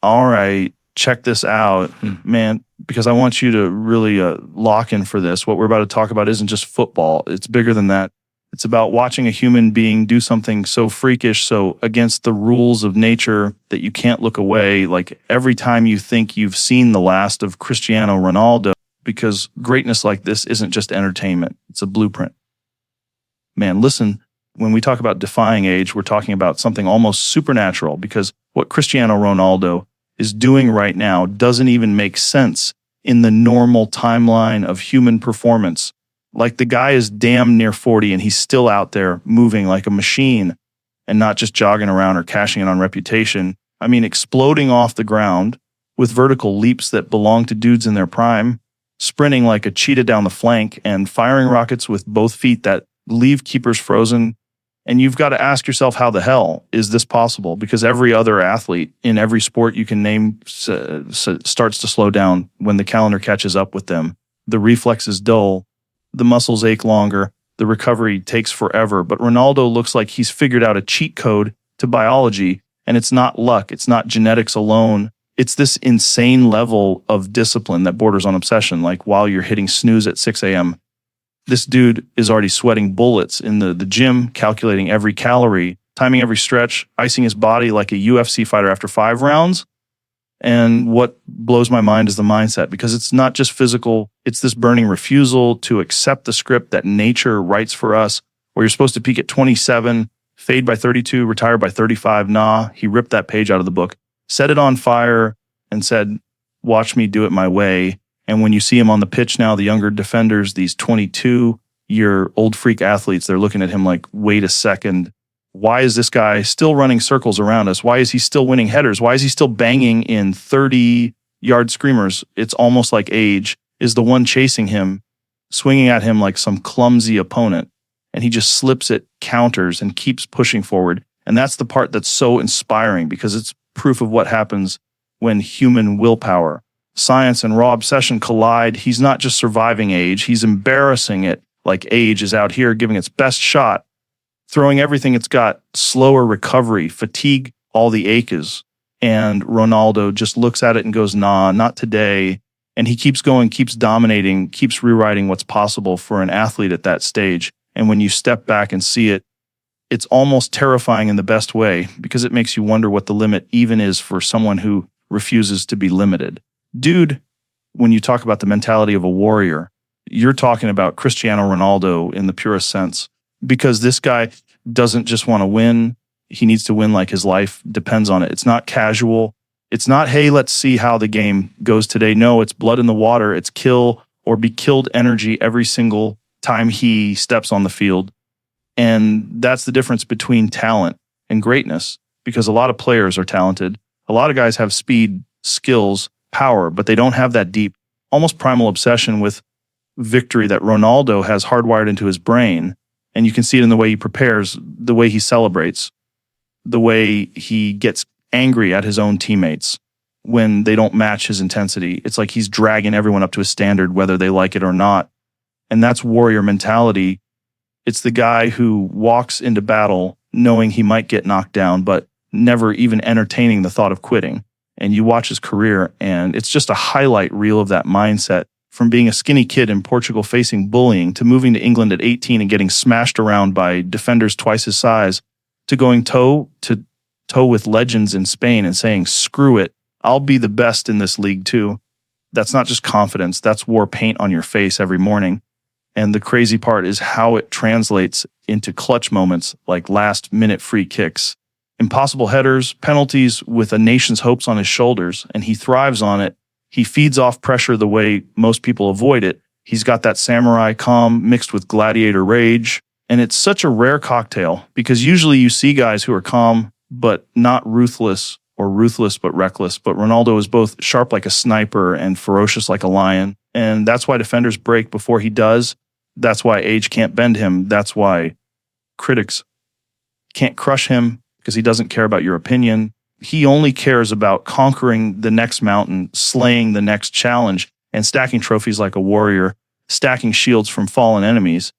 all right, check this out, man, because I want you to really lock in for this. What we're about to talk about isn't just football. It's bigger than that. It's about watching a human being do something so freakish, so against the rules of nature that you can't look away. Like every time you think you've seen the last of Cristiano Ronaldo, because greatness like this isn't just entertainment. It's a blueprint. Man, listen, when we talk about defying age, we're talking about something almost supernatural, because what Cristiano Ronaldo is doing right now doesn't even make sense in the normal timeline of human performance. Like the guy is damn near 40 and he's still out there moving like a machine and not just jogging around or cashing in on reputation. I mean, exploding off the ground with vertical leaps that belong to dudes in their prime, sprinting like a cheetah down the flank and firing rockets with both feet that leave keepers frozen. And you've got to ask yourself, how the hell is this possible? Because every other athlete in every sport you can name starts to slow down when the calendar catches up with them. The reflex is dull. The muscles ache longer. The recovery takes forever. But Ronaldo looks like he's figured out a cheat code to biology. And it's not luck. It's not genetics alone. It's this insane level of discipline that borders on obsession. Like while you're hitting snooze at 6 a.m., this dude is already sweating bullets in the gym, calculating every calorie, timing every stretch, icing his body like a UFC fighter after 5 rounds. And what blows my mind is the mindset, because it's not just physical. It's this burning refusal to accept the script that nature writes for us, where you're supposed to peak at 27, fade by 32, retire by 35. Nah, he ripped that page out of the book, set it on fire, and said, watch me do it my way. And when you see him on the pitch now, the younger defenders, these 22-year-old freak athletes, they're looking at him like, wait a second. Why is this guy still running circles around us? Why is he still winning headers? Why is he still banging in 30-yard screamers? It's almost like age is the one chasing him, swinging at him like some clumsy opponent. And he just slips it, counters, and keeps pushing forward. And that's the part that's so inspiring, because it's proof of what happens when human willpower, science, and raw obsession collide. He's not just surviving age, he's embarrassing it, like age is out here giving its best shot, throwing everything it's got, slower recovery, fatigue, all the aches. And Ronaldo just looks at it and goes, nah, not today. And he keeps going, keeps dominating, keeps rewriting what's possible for an athlete at that stage. And when you step back and see it, it's almost terrifying in the best way, because it makes you wonder what the limit even is for someone who refuses to be limited. Dude, when you talk about the mentality of a warrior, you're talking about Cristiano Ronaldo in the purest sense, because this guy doesn't just want to win. He needs to win like his life depends on it. It's not casual. It's not, hey, let's see how the game goes today. No, it's blood in the water. It's kill or be killed energy every single time he steps on the field. And that's the difference between talent and greatness, because a lot of players are talented. A lot of guys have speed, skills, power, but they don't have that deep, almost primal obsession with victory that Ronaldo has hardwired into his brain. And you can see it in the way he prepares, the way he celebrates, the way he gets angry at his own teammates when they don't match his intensity. It's like he's dragging everyone up to his standard, whether they like it or not. And that's warrior mentality. It's the guy who walks into battle knowing he might get knocked down, but never even entertaining the thought of quitting. And you watch his career, and it's just a highlight reel of that mindset. From being a skinny kid in Portugal facing bullying, to moving to England at 18 and getting smashed around by defenders twice his size, to going toe to toe with legends in Spain and saying, screw it, I'll be the best in this league too. That's not just confidence, that's war paint on your face every morning. And the crazy part is how it translates into clutch moments like last-minute free kicks, impossible headers, penalties with a nation's hopes on his shoulders, and he thrives on it. He feeds off pressure the way most people avoid it. He's got that samurai calm mixed with gladiator rage, and it's such a rare cocktail, because usually you see guys who are calm but not ruthless, or ruthless but reckless. But Ronaldo is both sharp like a sniper and ferocious like a lion, and that's why defenders break before he does. That's why age can't bend him. That's why critics can't crush him, because he doesn't care about your opinion. He only cares about conquering the next mountain, slaying the next challenge, and stacking trophies like a warrior, stacking shields from fallen enemies.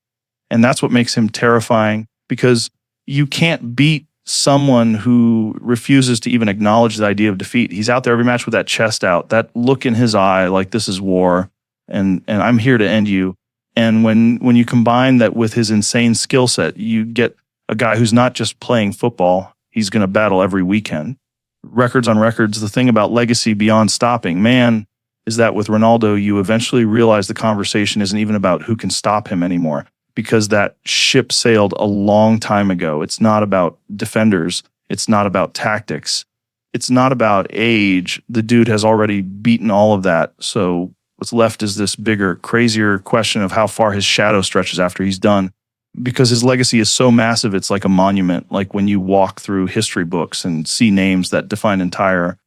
And that's what makes him terrifying, because you can't beat someone who refuses to even acknowledge the idea of defeat. He's out there every match with that chest out, that look in his eye, like this is war, and I'm here to end you. And when you combine that with his insane skill set, you get a guy who's not just playing football, he's going to battle every weekend. Records on records. The thing about legacy beyond stopping, man, is that with Ronaldo, you eventually realize the conversation isn't even about who can stop him anymore, because that ship sailed a long time ago. It's not about defenders. It's not about tactics. It's not about age. The dude has already beaten all of that. So what's left is this bigger, crazier question of how far his shadow stretches after he's done. Because his legacy is so massive, it's like a monument. Like when you walk through history books and see names that define entire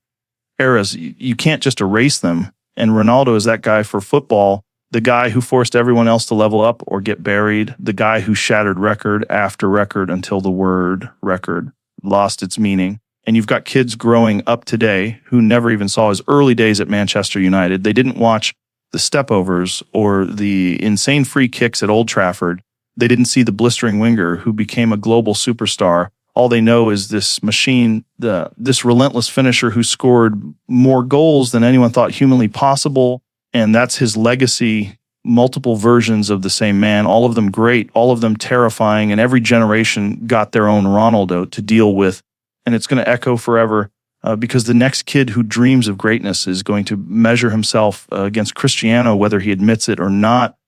eras, you can't just erase them. And Ronaldo is that guy for football, the guy who forced everyone else to level up or get buried, the guy who shattered record after record until the word record lost its meaning. And you've got kids growing up today who never even saw his early days at Manchester United. They didn't watch the stepovers or the insane free kicks at Old Trafford. They didn't see the blistering winger who became a global superstar. All they know is this machine, this relentless finisher who scored more goals than anyone thought humanly possible. And that's his legacy. Multiple versions of the same man, all of them great, all of them terrifying. And every generation got their own Ronaldo to deal with. And it's going to echo forever because the next kid who dreams of greatness is going to measure himself against Cristiano, whether he admits it or not,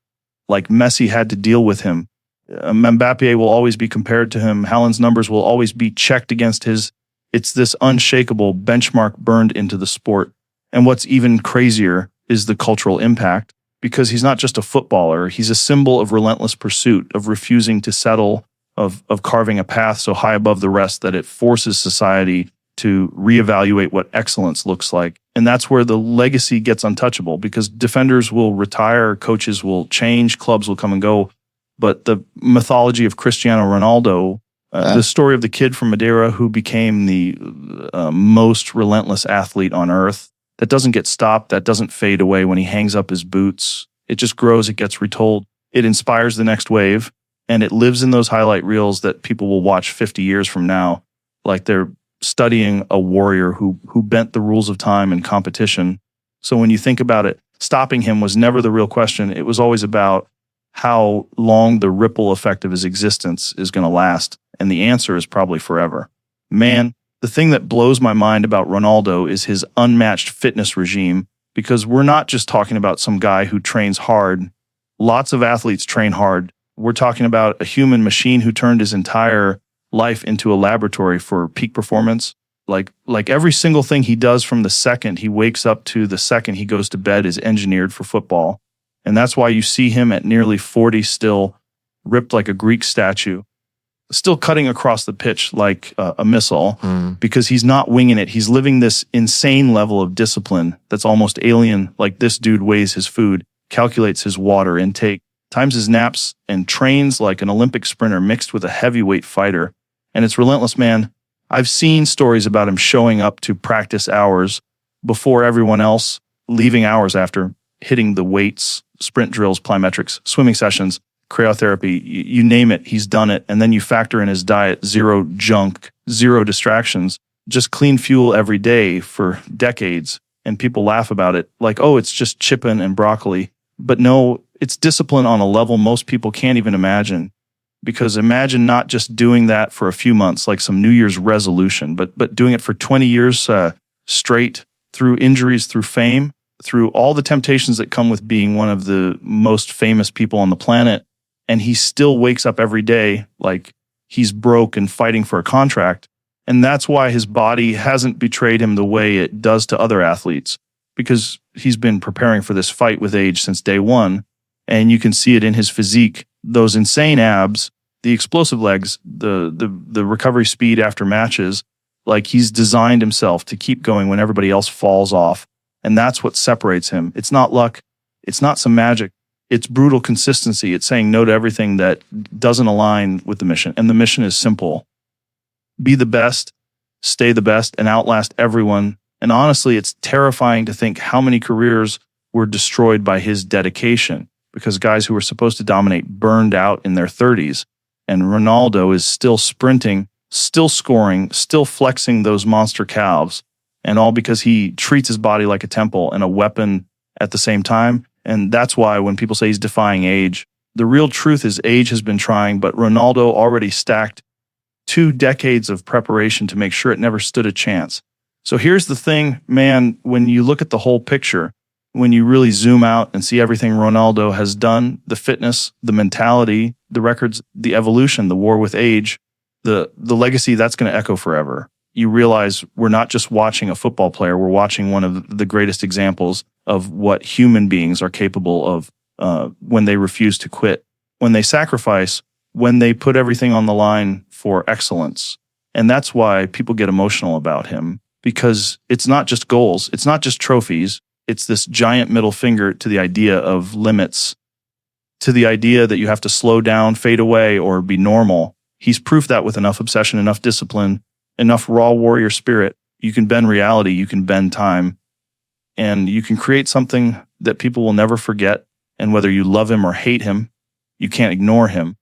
like Messi had to deal with him. Mbappe will always be compared to him. Haaland's numbers will always be checked against his. It's this unshakable benchmark burned into the sport. And what's even crazier is the cultural impact, because he's not just a footballer. He's a symbol of relentless pursuit, of refusing to settle, of carving a path so high above the rest that it forces society to reevaluate what excellence looks like. And that's where the legacy gets untouchable, because defenders will retire, coaches will change, clubs will come and go. But the mythology of Cristiano Ronaldo, the story of the kid from Madeira who became the most relentless athlete on earth, that doesn't get stopped, that doesn't fade away when he hangs up his boots. It just grows, it gets retold. It inspires the next wave, and it lives in those highlight reels that people will watch 50 years from now, like they're studying a warrior who bent the rules of time and competition. So when you think about it, stopping him was never the real question. It was always about how long the ripple effect of his existence is going to last. And the answer is probably forever. Man, the thing that blows my mind about Ronaldo is his unmatched fitness regime, because we're not just talking about some guy who trains hard. Lots of athletes train hard. We're talking about a human machine who turned his entire life into a laboratory for peak performance. Like every single thing he does from the second he wakes up to the second he goes to bed is engineered for football. And that's why you see him at nearly 40 still ripped like a Greek statue, still cutting across the pitch like a missile, because he's not winging it. He's living this insane level of discipline that's almost alien. Like this dude weighs his food, calculates his water intake, times his naps, and trains like an Olympic sprinter mixed with a heavyweight fighter. And it's relentless, man. I've seen stories about him showing up to practice hours before everyone else, leaving hours after, hitting the weights, sprint drills, plyometrics, swimming sessions, cryotherapy, you name it, he's done it. And then you factor in his diet, zero junk, zero distractions, just clean fuel every day for decades. And people laugh about it like, oh, it's just chicken and broccoli. But no, it's discipline on a level most people can't even imagine. Because imagine not just doing that for a few months, like some New Year's resolution, but doing it for 20 years straight, through injuries, through fame, through all the temptations that come with being one of the most famous people on the planet. And he still wakes up every day like he's broke and fighting for a contract. And that's why his body hasn't betrayed him the way it does to other athletes, because he's been preparing for this fight with age since day one. And you can see it in his physique, those insane abs, the explosive legs, the recovery speed after matches. Like he's designed himself to keep going when everybody else falls off. And that's what separates him. It's not luck. It's not some magic. It's brutal consistency. It's saying no to everything that doesn't align with the mission. And the mission is simple. Be the best, stay the best, and outlast everyone. And honestly, it's terrifying to think how many careers were destroyed by his dedication, because guys who were supposed to dominate burned out in their 30s. And Ronaldo is still sprinting still scoring, still flexing those monster calves, and all because he treats his body like a temple and a weapon at the same time. And that's why when people say he's defying age, the real truth is age has been trying, but Ronaldo already stacked 2 decades of preparation to make sure it never stood a chance. So here's the thing, man, when you look at the whole picture, when you really zoom out and see everything Ronaldo has done, the fitness, the mentality, the records, the evolution, the war with age, the legacy, that's going to echo forever. You realize we're not just watching a football player, we're watching one of the greatest examples of what human beings are capable of when they refuse to quit, when they sacrifice, when they put everything on the line for excellence. And that's why people get emotional about him, because it's not just goals, it's not just trophies, it's this giant middle finger to the idea of limits, to the idea that you have to slow down, fade away, or be normal. He's proof that with enough obsession, enough discipline, enough raw warrior spirit, you can bend reality, you can bend time, and you can create something that people will never forget. And whether you love him or hate him, you can't ignore him,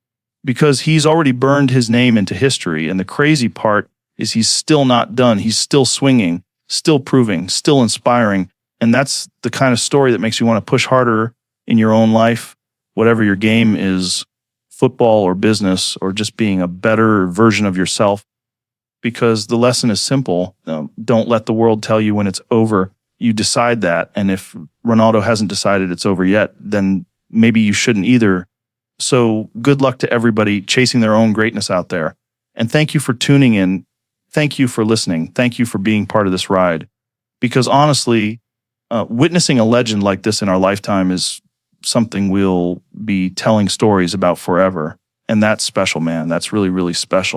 because he's already burned his name into history. And the crazy part is he's still not done. He's still swinging, still proving, still inspiring. And that's the kind of story that makes you want to push harder in your own life, whatever your game is, football or business, or just being a better version of yourself. Because the lesson is simple. Don't let the world tell you when it's over. You decide that. And if Ronaldo hasn't decided it's over yet, then maybe you shouldn't either. So good luck to everybody chasing their own greatness out there. And thank you for tuning in. Thank you for listening. Thank you for being part of this ride. Because honestly, witnessing a legend like this in our lifetime is something we'll be telling stories about forever. And that's special, man. That's really, really special.